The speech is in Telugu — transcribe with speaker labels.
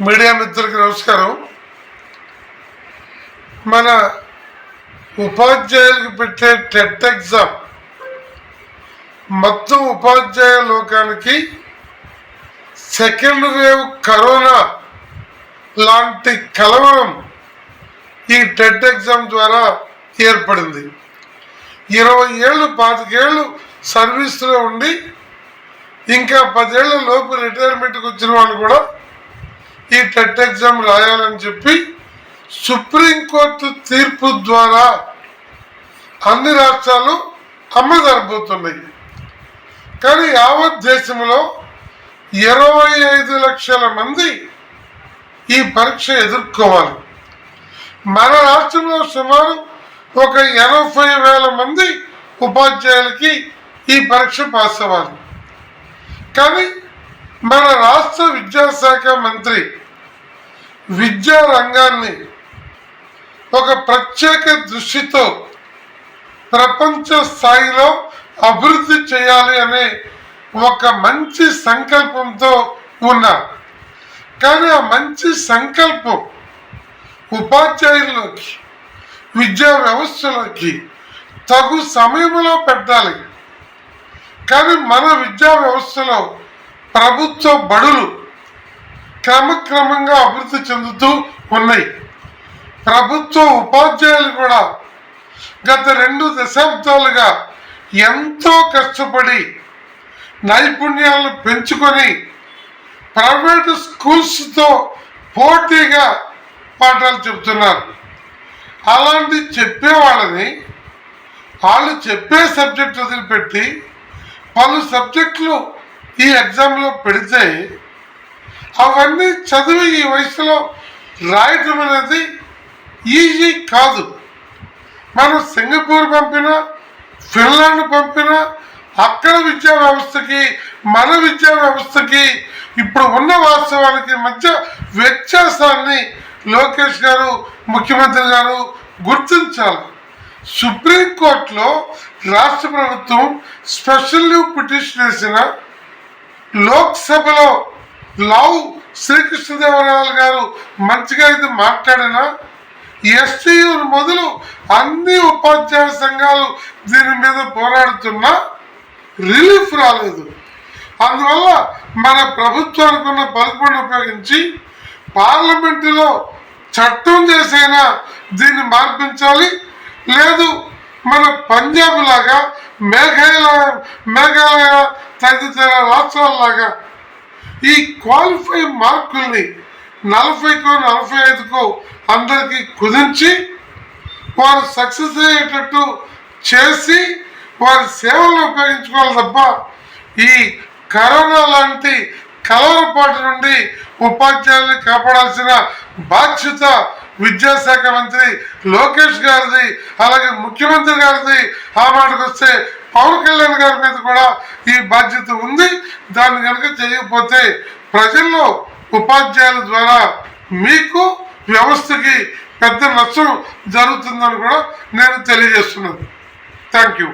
Speaker 1: మీడియా మిత్రులకి నమస్కారం. మన ఉపాధ్యాయులకు పెట్టే టెట్ ఎగ్జామ్ మొత్తం ఉపాధ్యాయ లోకానికి సెకండ్ వేవ్ కరోనా లాంటి కలవరం ఈ టెట్ ఎగ్జామ్ ద్వారా ఏర్పడింది. 20 ఏళ్ళు 25 ఏళ్ళు సర్వీస్లో ఉండి ఇంకా 10 ఏళ్ల లోపు రిటైర్మెంట్కి వచ్చిన వాళ్ళు కూడా ఈ టెట్ ఎగ్జామ్ రాయాలని చెప్పి సుప్రీంకోర్టు తీర్పు ద్వారా అన్ని రాష్ట్రాలు అమలు జరగబోతున్నాయి. కానీ యావత్ దేశంలో 25 లక్షల మంది ఈ పరీక్ష ఎదుర్కోవాలి. మన రాష్ట్రంలో సుమారు ఒక 80,000 మంది ఉపాధ్యాయులకి ఈ పరీక్ష పాస్ అవ్వాలి. కానీ మన రాష్ట్ర విద్యాశాఖ మంత్రి విద్యా రంగాన్ని ఒక ప్రత్యేక దృష్టితో ప్రపంచ స్థాయిలో అభివృద్ధి చేయాలి అనే ఒక మంచి సంకల్పంతో ఉన్నారు. కానీ ఆ మంచి సంకల్పం ఉపాధ్యాయుల్లోకి విద్యా వ్యవస్థలోకి తగు సమయంలో పెట్టాలి. కానీ మన విద్యా వ్యవస్థలో ప్రభుత్వ బడులు క్రమక్రమంగా అభివృద్ధి చెందుతూ ఉన్నాయి. ప్రభుత్వ ఉపాధ్యాయులు కూడా గత 2 దశాబ్దాలుగా ఎంతో కష్టపడి నైపుణ్యాలను పెంచుకొని ప్రైవేటు స్కూల్స్తో పోటీగా పాఠాలు చెబుతున్నారు. అలాంటి చెప్పేవాళ్ళని వాళ్ళు చెప్పే సబ్జెక్ట్ వదిలిపెట్టి పలు సబ్జెక్టులు ఈ ఎగ్జామ్లో పెడితే అవన్నీ చదివి ఈ వయసులో రాయటం అనేది ఈజీ కాదు. మనం సింగపూర్ పంపినా ఫిన్లాండ్ పంపినా అక్కడ విద్యా వ్యవస్థకి మన విద్యా వ్యవస్థకి ఇప్పుడు ఉన్న వాస్తవానికి మధ్య వ్యత్యాసాన్ని లోకేష్ గారు ముఖ్యమంత్రి గారు గుర్తించాలి. సుప్రీంకోర్టులో రాష్ట్ర ప్రభుత్వం స్పెషల్ లీవ్ పిటిషన్ వేసిన, లోక్సభలో లావు శ్రీకృష్ణదేవరాయలు గారు మంచిగా ఇది మాట్లాడిన, ఎస్టీయూలు మొదలు అన్ని ఉపాధ్యాయ సంఘాలు దీని మీద పోరాడుతున్నా రిలీఫ్ రాలేదు. అందువల్ల మన ప్రభుత్వానికి ఉన్న పలుకుబడిని ఉపయోగించి పార్లమెంటులో చట్టం చేసైనా దీన్ని మార్పించాలి. లేదు మన పంజాబ్ లాగా మేఘాలయ తదితర రాష్ట్రాలలాగా ఈ క్వాలిఫై మార్కుల్ని 40కో 45కో అందరికీ కుదించి వారు సక్సెస్ అయ్యేటట్టు చేసి వారి సేవలను ఉపయోగించుకోవాలి తప్ప ఈ కరోనా లాంటి కలవరపాటు నుండి ఉపాధ్యాయుల్ని కాపాడాల్సిన బాధ్యత విద్యాశాఖ మంత్రి లోకేష్ గారిది, అలాగే ముఖ్యమంత్రి గారిది. ఆ మాటకు వస్తే పవన్ కళ్యాణ్ గారి మీద కూడా ఈ బాధ్యత ఉంది. దాన్ని కనుక చేయకపోతే ప్రజల్లో ఉపాధ్యాయుల ద్వారా మీకు వ్యవస్థకి పెద్ద నష్టం జరుగుతుందని కూడా నేను తెలియజేస్తున్నాను. Thank you.